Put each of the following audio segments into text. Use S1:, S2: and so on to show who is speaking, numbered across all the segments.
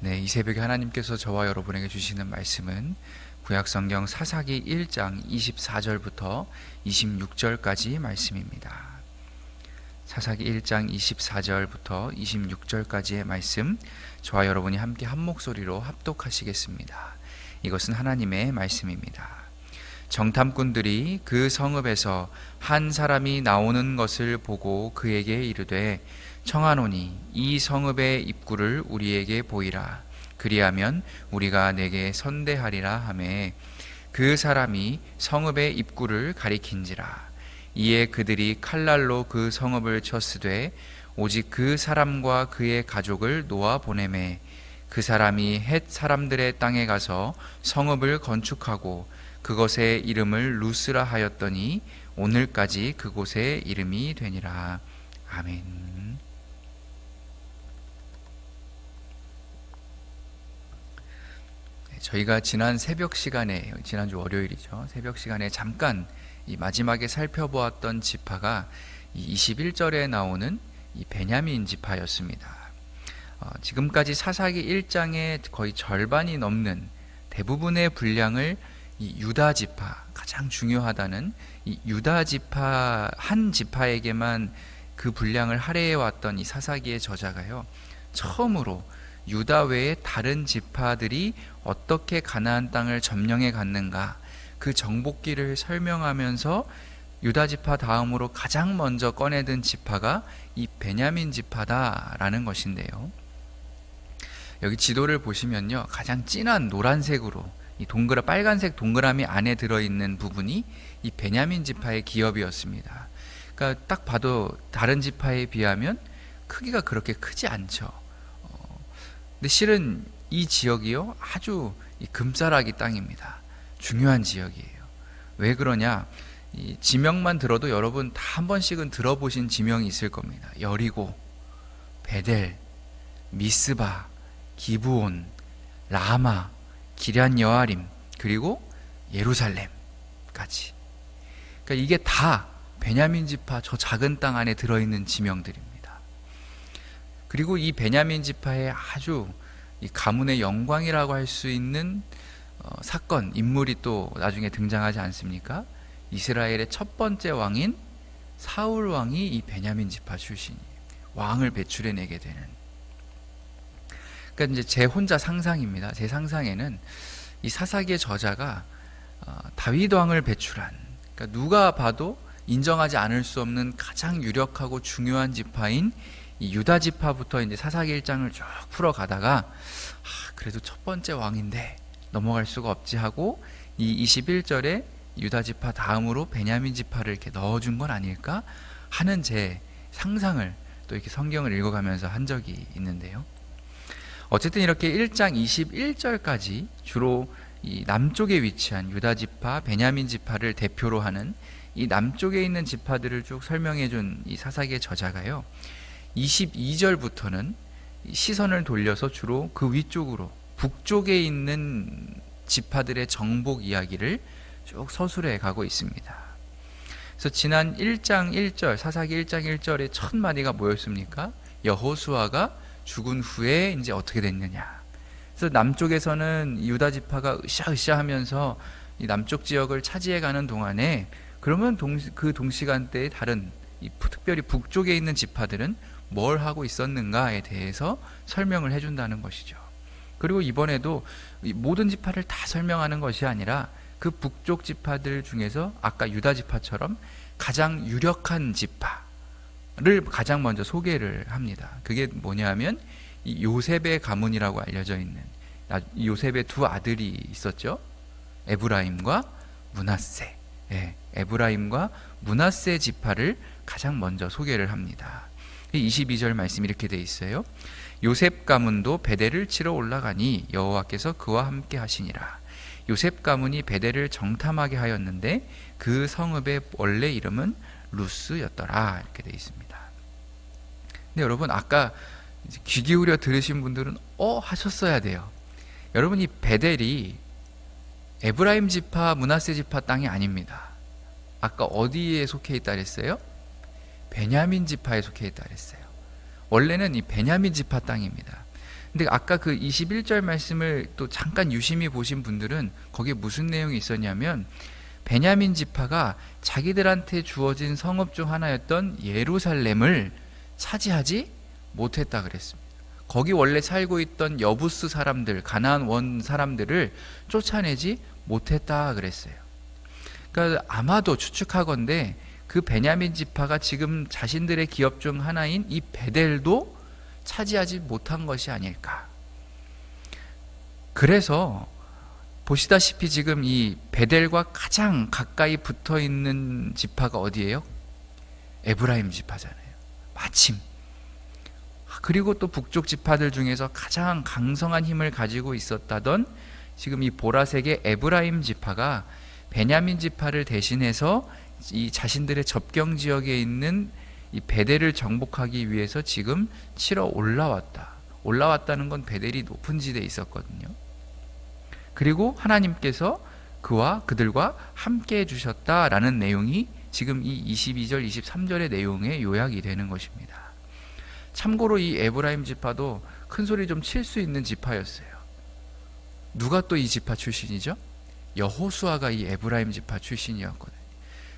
S1: 네, 이 새벽에 하나님께서 저와 여러분에게 주시는 말씀은 구약성경 사사기 1장 24절부터 26절까지 말씀입니다. 사사기 1장 24절부터 26절까지의 말씀, 저와 여러분이 함께 한 목소리로 합독하시겠습니다. 이것은 하나님의 말씀입니다. 정탐꾼들이 그 성읍에서 한 사람이 나오는 것을 보고 그에게 이르되 청하노니 이 성읍의 입구를 우리에게 보이라. 그리하면 우리가 내게 선대하리라 하매 그 사람이 성읍의 입구를 가리킨지라. 이에 그들이 칼날로 그 성읍을 쳤으되 오직 그 사람과 그의 가족을 놓아 보내매 그 사람이 헷 사람들의 땅에 가서 성읍을 건축하고 그것의 이름을 루스라 하였더니 오늘까지 그곳의 이름이 되니라. 아멘. 저희가 지난 새벽 시간에, 지난주 월요일이죠, 새벽 시간에 잠깐 이 마지막에 살펴보았던 지파가 이 21절에 나오는 이 베냐민 지파였습니다. 지금까지 사사기 1장의 거의 절반이 넘는 대부분의 분량을 이 유다 지파, 가장 중요하다는 이 유다 지파 한 지파에게만 그 분량을 할애해 왔던 이 사사기의 저자가요, 처음으로 유다 외의 다른 지파들이 어떻게 가나안 땅을 점령해 갔는가, 그 정복기를 설명하면서 유다 지파 다음으로 가장 먼저 꺼내든 지파가 이 베냐민 지파다라는 것인데요. 여기 지도를 보시면요, 가장 진한 노란색으로 이 빨간색 동그라미 안에 들어있는 부분이 이 베냐민 지파의 기업이었습니다. 그러니까 딱 봐도 다른 지파에 비하면 크기가 그렇게 크지 않죠. 근데 실은 이 지역이요, 아주 이 금싸라기 땅입니다. 중요한 지역이에요. 왜 그러냐? 이 지명만 들어도 여러분 다 한 번씩은 들어보신 지명이 있을 겁니다. 여리고, 베델, 미스바, 기브온, 라마, 기럇 여아림, 그리고 예루살렘까지. 그러니까 이게 다 베냐민 지파 저 작은 땅 안에 들어있는 지명들입니다. 그리고 이 베냐민 지파의 아주 이 가문의 영광이라고 할 수 있는 사건, 인물이 또 나중에 등장하지 않습니까? 이스라엘의 첫 번째 왕인 사울 왕이 이 베냐민 지파 출신이에요. 왕을 배출해내게 되는. 그러니까 이제 제 혼자 상상입니다. 제 상상에는 이 사사기의 저자가 다윗 왕을 배출한, 그러니까 누가 봐도 인정하지 않을 수 없는 가장 유력하고 중요한 지파인 이 유다 지파부터 이제 사사기 1장을 쭉 풀어가다가 그래도 첫 번째 왕인데 넘어갈 수가 없지 하고 이 21절에 유다 지파 다음으로 베냐민 지파를 이렇게 넣어준 건 아닐까 하는 제 상상을 또 이렇게 성경을 읽어가면서 한 적이 있는데요. 어쨌든 이렇게 1장 21절까지 주로 이 남쪽에 위치한 유다 지파, 베냐민 지파를 대표로 하는 이 남쪽에 있는 지파들을 쭉 설명해 준 이 사사기의 저자가요, 22절부터는 시선을 돌려서 주로 그 위쪽으로 북쪽에 있는 지파들의 정복 이야기를 쭉 서술해 가고 있습니다. 그래서 지난 1장 1절, 사사기 1장 1절에 첫 마디가 뭐였습니까? 여호수아가 죽은 후에 이제 어떻게 됐느냐. 그래서 남쪽에서는 유다 지파가 으쌰으쌰 하면서 이 남쪽 지역을 차지해 가는 동안에 그러면 그 동시간대에 다른 특별히 북쪽에 있는 지파들은 뭘 하고 있었는가에 대해서 설명을 해준다는 것이죠. 그리고 이번에도 모든 지파를 다 설명하는 것이 아니라 그 북쪽 지파들 중에서 아까 유다 지파처럼 가장 유력한 지파를 가장 먼저 소개를 합니다. 그게 뭐냐면 이 요셉의 가문이라고 알려져 있는, 요셉의 두 아들이 있었죠. 에브라임과 므낫세. 에브라임과 므낫세 지파를 가장 먼저 소개를 합니다. 22절 말씀 이렇게 돼 있어요. 요셉 가문도 베델을 치러 올라가니 여호와께서 그와 함께 하시니라. 요셉 가문이 베델을 정탐하게 하였는데 그 성읍의 원래 이름은 루스였더라. 이렇게 돼 있습니다. 근데 여러분 아까 귀 기울여 들으신 분들은 하셨어야 돼요. 여러분 이 베델이 에브라임 지파, 므낫세 지파 땅이 아닙니다. 아까 어디에 속해 있다 그랬어요? 베냐민 지파에 속해 있다 그랬어요. 원래는 이 베냐민 지파 땅입니다. 근데 아까 그 21절 말씀을 또 잠깐 유심히 보신 분들은 거기에 무슨 내용이 있었냐면 베냐민 지파가 자기들한테 주어진 성읍 중 하나였던 예루살렘을 차지하지 못했다 그랬습니다. 거기 원래 살고 있던 여부스 사람들, 가나안 원 사람들을 쫓아내지 못했다 그랬어요. 그러니까 아마도 추측하건대 그 베냐민 지파가 지금 자신들의 기업 중 하나인 이 베델도 차지하지 못한 것이 아닐까. 그래서 보시다시피 지금 이 베델과 가장 가까이 붙어 있는 지파가 어디예요? 에브라임 지파잖아요. 마침. 그리고 또 북쪽 지파들 중에서 가장 강성한 힘을 가지고 있었다던 지금 이 보라색의 에브라임 지파가 베냐민 지파를 대신해서 이 자신들의 접경 지역에 있는 이 베델을 정복하기 위해서 지금 치러 올라왔다는 건 베델이 높은 지대에 있었거든요. 그리고 하나님께서 그들과 함께 해주셨다라는 내용이 지금 이 22절, 23절의 내용의 요약이 되는 것입니다. 참고로 이 에브라임 지파도 큰 소리 좀 칠 수 있는 지파였어요. 누가 또 이 지파 출신이죠? 여호수아가 이 에브라임 지파 출신이었거든요.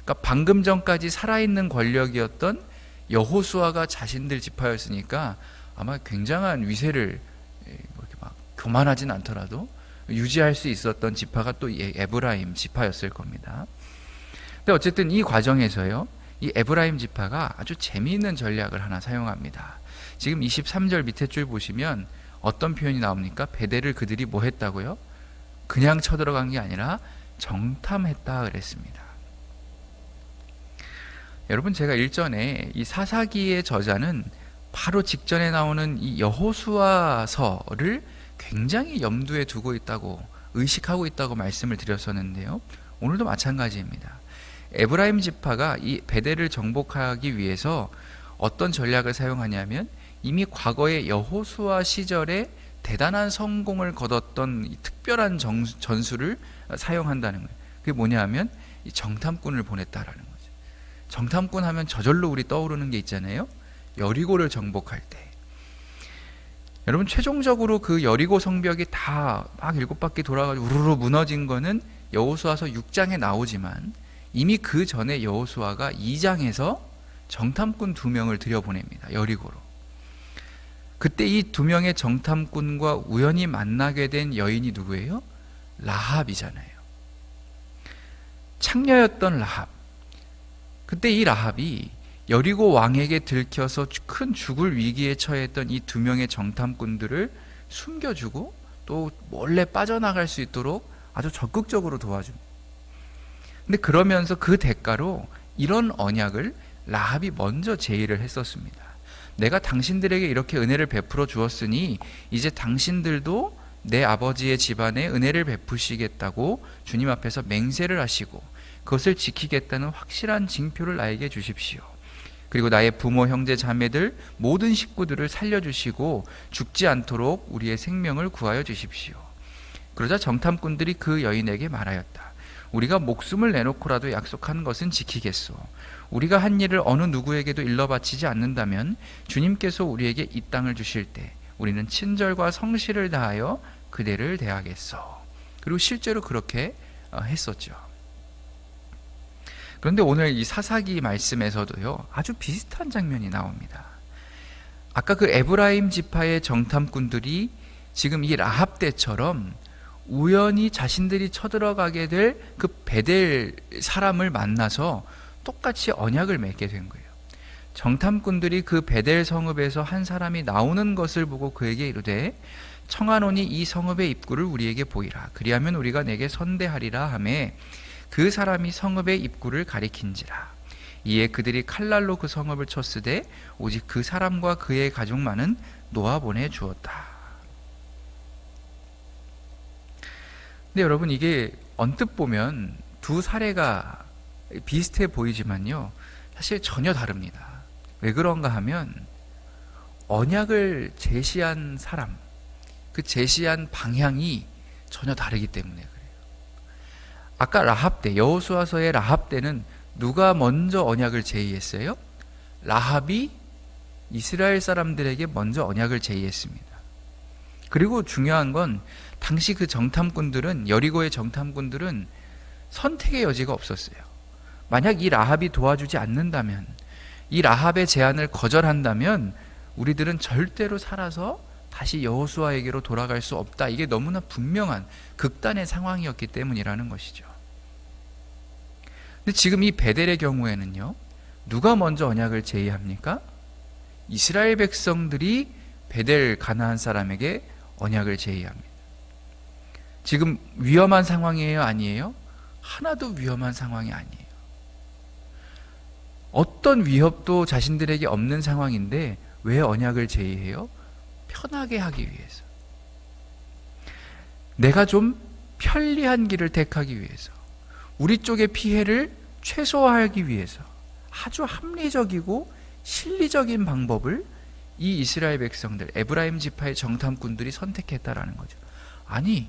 S1: 그러니까 방금 전까지 살아있는 권력이었던 여호수아가 자신들 지파였으니까 아마 굉장한 위세를 이렇게 막 교만하진 않더라도 유지할 수 있었던 지파가 또 에브라임 지파였을 겁니다. 근데 어쨌든 이 과정에서요, 이 에브라임 지파가 아주 재미있는 전략을 하나 사용합니다. 지금 23절 밑에 줄 보시면 어떤 표현이 나옵니까? 베델을 그들이 뭐 했다고요? 그냥 쳐들어간 게 아니라 정탐했다 그랬습니다. 여러분, 제가 일전에 이 사사기의 저자는 바로 직전에 나오는 이 여호수아서를 굉장히 염두에 두고 있다고, 의식하고 있다고 말씀을 드렸었는데요. 오늘도 마찬가지입니다. 에브라임 지파가 이 베델을 정복하기 위해서 어떤 전략을 사용하냐면 이미 과거의 여호수아 시절에 대단한 성공을 거뒀던 이 특별한 전술을 사용한다는 거예요. 그게 뭐냐 하면 이 정탐꾼을 보냈다라는 거죠. 정탐꾼 하면 저절로 우리 떠오르는 게 있잖아요. 여리고를 정복할 때. 여러분, 최종적으로 그 여리고 성벽이 다 막 7바퀴 돌아가지고 우르르 무너진 거는 여호수아서 6장에 나오지만 이미 그 전에 여호수아가 2장에서 정탐꾼 2명을 들여보냅니다. 여리고로. 그때 이 2명의 정탐꾼과 우연히 만나게 된 여인이 누구예요? 라합이잖아요. 창녀였던 라합. 그때 이 라합이 여리고 왕에게 들켜서 큰 죽을 위기에 처했던 이 2명의 정탐꾼들을 숨겨주고 또 몰래 빠져나갈 수 있도록 아주 적극적으로 도와줍니다. 근데 그러면서 그 대가로 이런 언약을 라합이 먼저 제의를 했었습니다. 내가 당신들에게 이렇게 은혜를 베풀어 주었으니 이제 당신들도 내 아버지의 집안에 은혜를 베푸시겠다고 주님 앞에서 맹세를 하시고 그것을 지키겠다는 확실한 징표를 나에게 주십시오. 그리고 나의 부모, 형제, 자매들 모든 식구들을 살려주시고 죽지 않도록 우리의 생명을 구하여 주십시오. 그러자 정탐꾼들이 그 여인에게 말하였다. 우리가 목숨을 내놓고라도 약속한 것은 지키겠소. 우리가 한 일을 어느 누구에게도 일러 바치지 않는다면 주님께서 우리에게 이 땅을 주실 때 우리는 친절과 성실을 다하여 그대를 대하겠소. 그리고 실제로 그렇게 했었죠. 그런데 오늘 이 사사기 말씀에서도요, 아주 비슷한 장면이 나옵니다. 아까 그 에브라임 지파의 정탐꾼들이 지금 이 라합 때처럼 우연히 자신들이 쳐들어가게 될 그 베델 사람을 만나서 똑같이 언약을 맺게 된 거예요. 정탐꾼들이 그 베델 성읍에서 한 사람이 나오는 것을 보고 그에게 이르되 청하노니 이 성읍의 입구를 우리에게 보이라. 그리하면 우리가 내게 선대하리라 하매 그 사람이 성읍의 입구를 가리킨지라. 이에 그들이 칼날로 그 성읍을 쳤으되 오직 그 사람과 그의 가족만은 놓아보내 주었다. 근데 여러분, 이게 언뜻 보면 두 사례가 비슷해 보이지만요, 사실 전혀 다릅니다. 왜 그런가 하면 언약을 제시한 사람, 그 제시한 방향이 전혀 다르기 때문에 그래요. 아까 라합 때, 여호수아서의 라합 때는 누가 먼저 언약을 제의했어요? 라합이 이스라엘 사람들에게 먼저 언약을 제의했습니다. 그리고 중요한 건 당시 그 정탐꾼들은, 여리고의 정탐꾼들은 선택의 여지가 없었어요. 만약 이 라합이 도와주지 않는다면, 이 라합의 제안을 거절한다면 우리들은 절대로 살아서 다시 여호수아에게로 돌아갈 수 없다. 이게 너무나 분명한 극단의 상황이었기 때문이라는 것이죠. 근데 지금 이 베델의 경우에는요, 누가 먼저 언약을 제의합니까? 이스라엘 백성들이 베델 가나안 사람에게 언약을 제의합니다. 지금 위험한 상황이에요? 아니에요? 하나도 위험한 상황이 아니에요. 어떤 위협도 자신들에게 없는 상황인데 왜 언약을 제의해요? 편하게 하기 위해서. 내가 좀 편리한 길을 택하기 위해서, 우리 쪽의 피해를 최소화하기 위해서 아주 합리적이고 실리적인 방법을 이 이스라엘 백성들, 에브라임 지파의 정탐꾼들이 선택했다라는 거죠. 아니,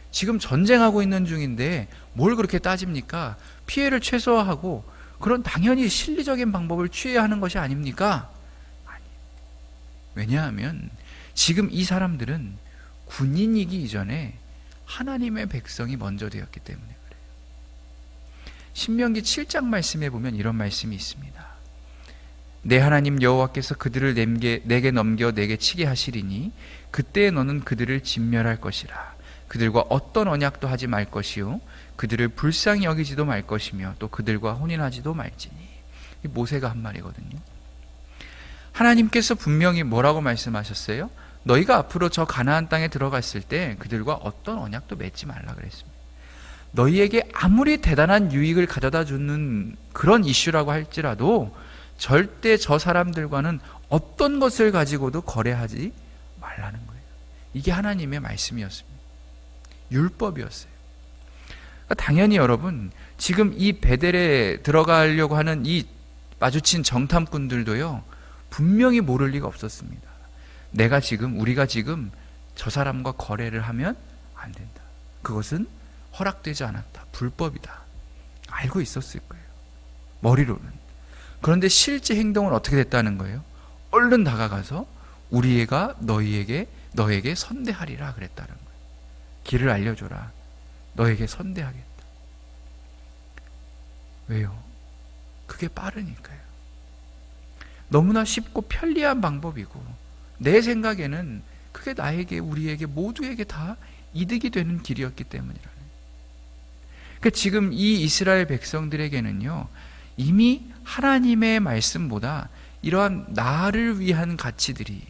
S1: 지금 전쟁하고 있는 중인데 뭘 그렇게 따집니까? 피해를 최소화하고 그런 당연히 실리적인 방법을 취해야 하는 것이 아닙니까? 아니. 왜냐하면 지금 이 사람들은 군인이기 이전에 하나님의 백성이 먼저 되었기 때문에 그래요. 신명기 7장 말씀에 보면 이런 말씀이 있습니다. 내 하나님 여호와께서 그들을 내게 넘겨 내게 치게 하시리니 그때 너는 그들을 진멸할 것이라. 그들과 어떤 언약도 하지 말 것이요 그들을 불쌍히 여기지도 말 것이며 또 그들과 혼인하지도 말지니. 이 모세가 한 말이거든요. 하나님께서 분명히 뭐라고 말씀하셨어요? 너희가 앞으로 저 가나안 땅에 들어갔을 때 그들과 어떤 언약도 맺지 말라 그랬습니다. 너희에게 아무리 대단한 유익을 가져다 주는 그런 이슈라고 할지라도 절대 저 사람들과는 어떤 것을 가지고도 거래하지 말라는 거예요. 이게 하나님의 말씀이었습니다. 율법이었어요. 당연히 여러분, 지금 이 베델에 들어가려고 하는 이 마주친 정탐꾼들도요, 분명히 모를 리가 없었습니다. 우리가 지금 저 사람과 거래를 하면 안 된다. 그것은 허락되지 않았다. 불법이다. 알고 있었을 거예요. 머리로는. 그런데 실제 행동은 어떻게 됐다는 거예요? 얼른 다가가서 우리가 너에게 선대하리라 그랬다는 거예요. 길을 알려줘라. 너에게 선대하겠다. 왜요? 그게 빠르니까요. 너무나 쉽고 편리한 방법이고 내 생각에는 그게 우리에게 모두에게 다 이득이 되는 길이었기 때문이라는. 그러니까 지금 이 이스라엘 백성들에게는요, 이미 하나님의 말씀보다 이러한 나를 위한 가치들이,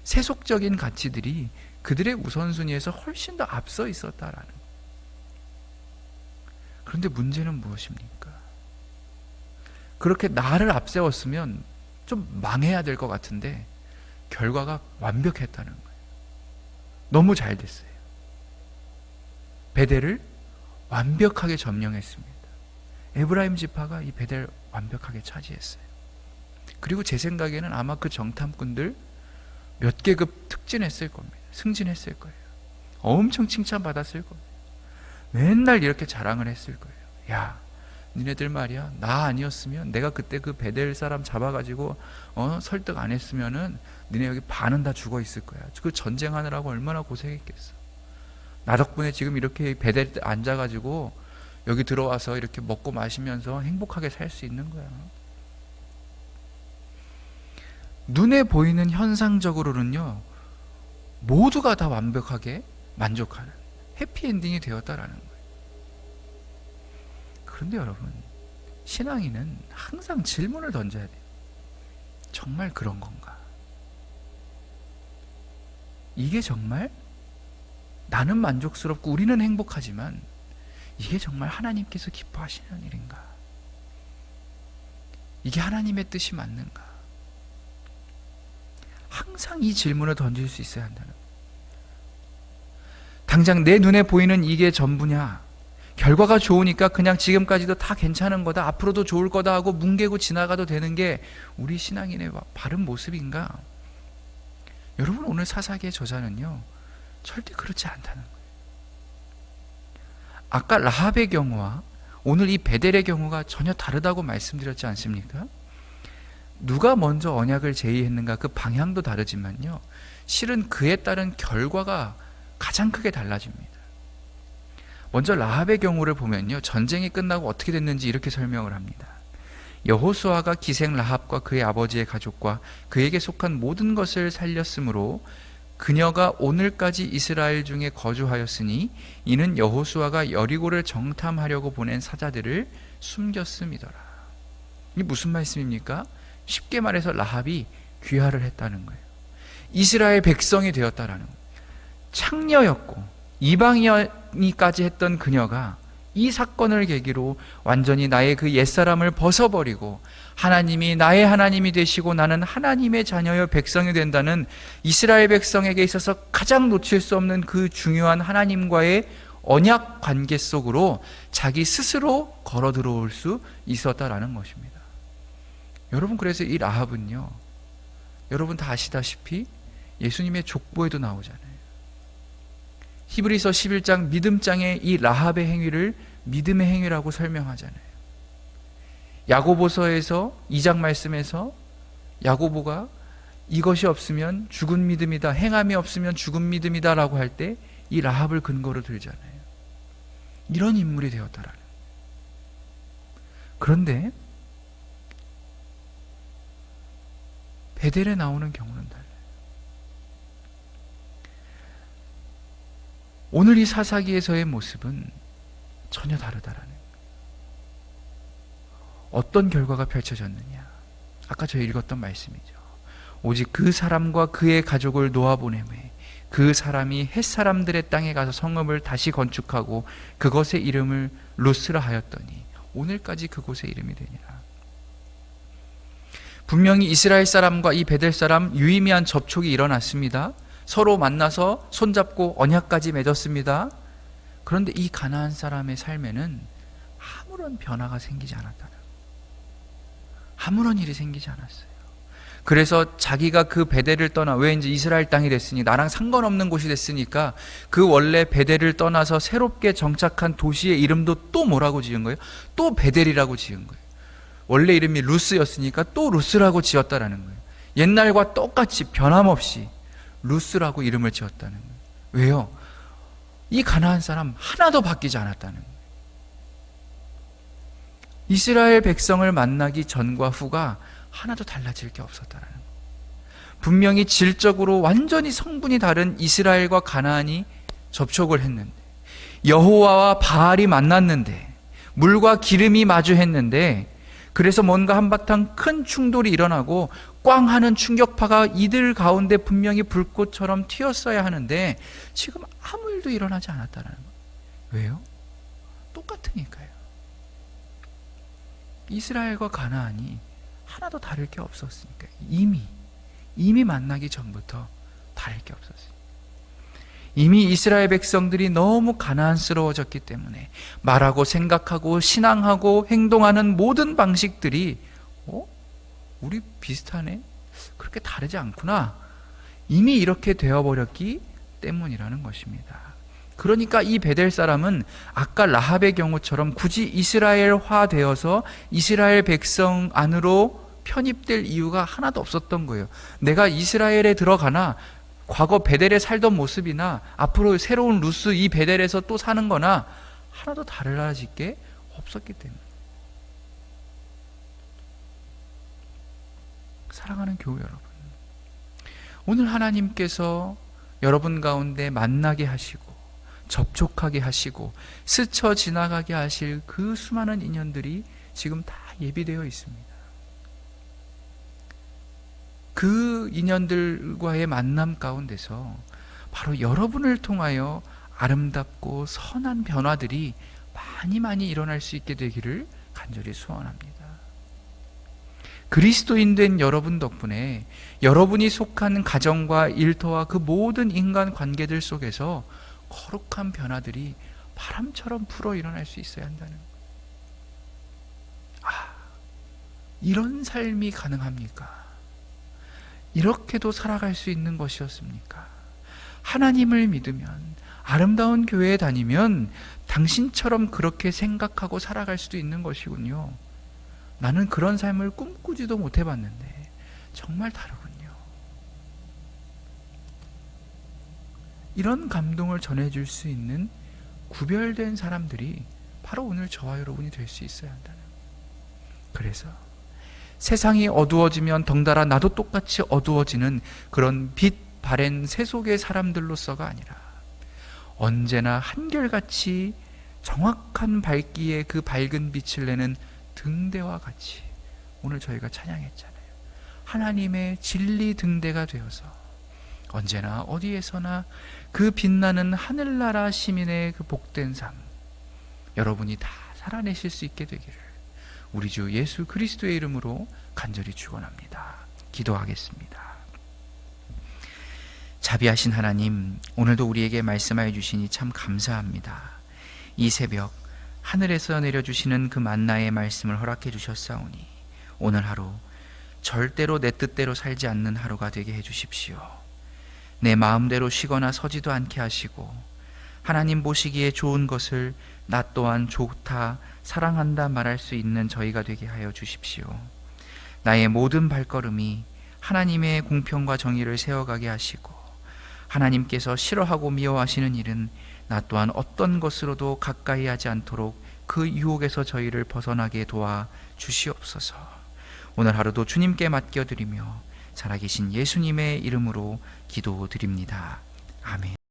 S1: 세속적인 가치들이 그들의 우선순위에서 훨씬 더 앞서 있었다라는 거예요. 그런데 문제는 무엇입니까? 그렇게 나를 앞세웠으면 좀 망해야 될 것 같은데 결과가 완벽했다는 거예요. 너무 잘 됐어요. 베델을 완벽하게 점령했습니다. 에브라임 지파가 이 베델 완벽하게 차지했어요. 그리고 제 생각에는 아마 그 정탐꾼들 몇 계급 특진했을 겁니다. 승진했을 거예요. 엄청 칭찬받았을 겁니다. 맨날 이렇게 자랑을 했을 거예요. 야, 니네들 말이야, 나 아니었으면 내가 그때 그 베델 사람 잡아가지고 설득 안 했으면은 니네 여기 반은 다 죽어 있을 거야. 그 전쟁하느라고 얼마나 고생했겠어. 나 덕분에 지금 이렇게 베델 앉아가지고 여기 들어와서 이렇게 먹고 마시면서 행복하게 살 수 있는 거야. 눈에 보이는 현상적으로는요, 모두가 다 완벽하게 만족하는 해피엔딩이 되었다라는 거예요. 그런데 여러분, 신앙인은 항상 질문을 던져야 돼요. 정말 그런 건가? 이게 정말 나는 만족스럽고 우리는 행복하지만 이게 정말 하나님께서 기뻐하시는 일인가? 이게 하나님의 뜻이 맞는가? 항상 이 질문을 던질 수 있어야 한다는 거예요. 당장 내 눈에 보이는 이게 전부냐? 결과가 좋으니까 그냥 지금까지도 다 괜찮은 거다, 앞으로도 좋을 거다 하고 뭉개고 지나가도 되는 게 우리 신앙인의 바른 모습인가? 여러분, 오늘 사사기의 저자는요, 절대 그렇지 않다는 거예요. 아까 라합의 경우와 오늘 이 베델의 경우가 전혀 다르다고 말씀드렸지 않습니까? 누가 먼저 언약을 제의했는가, 그 방향도 다르지만요, 실은 그에 따른 결과가 가장 크게 달라집니다. 먼저 라합의 경우를 보면요, 전쟁이 끝나고 어떻게 됐는지 이렇게 설명을 합니다. 여호수아가 기생 라합과 그의 아버지의 가족과 그에게 속한 모든 것을 살렸으므로 그녀가 오늘까지 이스라엘 중에 거주하였으니 이는 여호수아가 여리고를 정탐하려고 보낸 사자들을 숨겼음이더라. 이게 무슨 말씀입니까? 쉽게 말해서 라합이 귀화를 했다는 거예요. 이스라엘 백성이 되었다라는 거예요. 창녀였고 이방인이까지 했던 그녀가 이 사건을 계기로 완전히 나의 그 옛사람을 벗어버리고 하나님이 나의 하나님이 되시고 나는 하나님의 자녀여 백성이 된다는 이스라엘 백성에게 있어서 가장 놓칠 수 없는 그 중요한 하나님과의 언약 관계 속으로 자기 스스로 걸어 들어올 수 있었다라는 것입니다. 여러분, 그래서 이 라합은요, 여러분 다 아시다시피 예수님의 족보에도 나오잖아요. 히브리서 11장 믿음장에 이 라합의 행위를 믿음의 행위라고 설명하잖아요. 야고보서에서 2장 말씀에서 야고보가 이것이 없으면 죽은 믿음이다, 행함이 없으면 죽은 믿음이다 라고 할 때 이 라합을 근거로 들잖아요. 이런 인물이 되었다라는. 그런데 베델에 나오는 경우는 달라요. 오늘 이 사사기에서의 모습은 전혀 다르다라는 거예요. 어떤 결과가 펼쳐졌느냐? 아까 저희 읽었던 말씀이죠. 오직 그 사람과 그의 가족을 놓아보내매 그 사람이 헷 사람들의 땅에 가서 성읍을 다시 건축하고 그것의 이름을 루스라 하였더니 오늘까지 그곳의 이름이 되니라. 분명히 이스라엘 사람과 이 베델 사람 유의미한 접촉이 일어났습니다. 서로 만나서 손잡고 언약까지 맺었습니다. 그런데 이 가나안 사람의 삶에는 아무런 변화가 생기지 않았다. 아무런 일이 생기지 않았어요. 그래서 자기가 그 베델을 떠나, 왜 이제 이스라엘 땅이 됐으니, 나랑 상관없는 곳이 됐으니까 그 원래 베델을 떠나서 새롭게 정착한 도시의 이름도 또 뭐라고 지은 거예요? 또 베델이라고 지은 거예요. 원래 이름이 루스였으니까 또 루스라고 지었다라는 거예요. 옛날과 똑같이 변함없이 루스라고 이름을 지었다는 거예요. 왜요? 이 가나안 사람 하나도 바뀌지 않았다는 거예요. 이스라엘 백성을 만나기 전과 후가 하나도 달라질 게 없었다라는 거예요. 분명히 질적으로 완전히 성분이 다른 이스라엘과 가나안이 접촉을 했는데, 여호와와 바알이 만났는데, 물과 기름이 마주했는데, 그래서 뭔가 한바탕 큰 충돌이 일어나고 꽝 하는 충격파가 이들 가운데 분명히 불꽃처럼 튀었어야 하는데 지금 아무 일도 일어나지 않았다는 거예요. 왜요? 똑같으니까요. 이스라엘과 가나안이 하나도 다를 게 없었으니까. 이미 만나기 전부터 다를 게 없었어요. 이미 이스라엘 백성들이 너무 가나안스러워졌기 때문에 말하고 생각하고 신앙하고 행동하는 모든 방식들이 우리 비슷하네? 그렇게 다르지 않구나. 이미 이렇게 되어버렸기 때문이라는 것입니다. 그러니까 이 베델 사람은 아까 라합의 경우처럼 굳이 이스라엘화 되어서 이스라엘 백성 안으로 편입될 이유가 하나도 없었던 거예요. 내가 이스라엘에 들어가나 과거 베델에 살던 모습이나 앞으로 새로운 루스 이 베델에서 또 사는 거나 하나도 달라질 게 없었기 때문에. 사랑하는 교회 여러분, 오늘 하나님께서 여러분 가운데 만나게 하시고 접촉하게 하시고 스쳐 지나가게 하실 그 수많은 인연들이 지금 다 예비되어 있습니다. 그 인연들과의 만남 가운데서 바로 여러분을 통하여 아름답고 선한 변화들이 많이 일어날 수 있게 되기를 간절히 소원합니다. 그리스도인 된 여러분 덕분에 여러분이 속한 가정과 일터와 그 모든 인간 관계들 속에서 거룩한 변화들이 바람처럼 불어 일어날 수 있어야 한다는 거예요. 이런 삶이 가능합니까? 이렇게도 살아갈 수 있는 것이었습니까? 하나님을 믿으면, 아름다운 교회에 다니면 당신처럼 그렇게 생각하고 살아갈 수도 있는 것이군요. 나는 그런 삶을 꿈꾸지도 못해봤는데 정말 다르군요. 이런 감동을 전해줄 수 있는 구별된 사람들이 바로 오늘 저와 여러분이 될 수 있어야 한다는 거예요. 그래서 세상이 어두워지면 덩달아 나도 똑같이 어두워지는 그런 빛 바랜 세속의 사람들로서가 아니라 언제나 한결같이 정확한 밝기에 그 밝은 빛을 내는 등대와 같이, 오늘 저희가 찬양했잖아요. 하나님의 진리 등대가 되어서 언제나 어디에서나 그 빛나는 하늘나라 시민의 그 복된 삶, 여러분이 다 살아내실 수 있게 되기를 우리 주 예수 그리스도의 이름으로 간절히 축원합니다. 기도하겠습니다. 자비하신 하나님, 오늘도 우리에게 말씀하여 주시니 참 감사합니다. 이 새벽 하늘에서 내려주시는 그 만나의 말씀을 허락해 주셨사오니 오늘 하루 절대로 내 뜻대로 살지 않는 하루가 되게 해 주십시오. 내 마음대로 쉬거나 서지도 않게 하시고 하나님 보시기에 좋은 것을 나 또한 좋다, 사랑한다 말할 수 있는 저희가 되게 하여 주십시오. 나의 모든 발걸음이 하나님의 공평과 정의를 세워가게 하시고 하나님께서 싫어하고 미워하시는 일은 나 또한 어떤 것으로도 가까이 하지 않도록 그 유혹에서 저희를 벗어나게 도와 주시옵소서. 오늘 하루도 주님께 맡겨드리며 살아계신 예수님의 이름으로 기도드립니다. 아멘.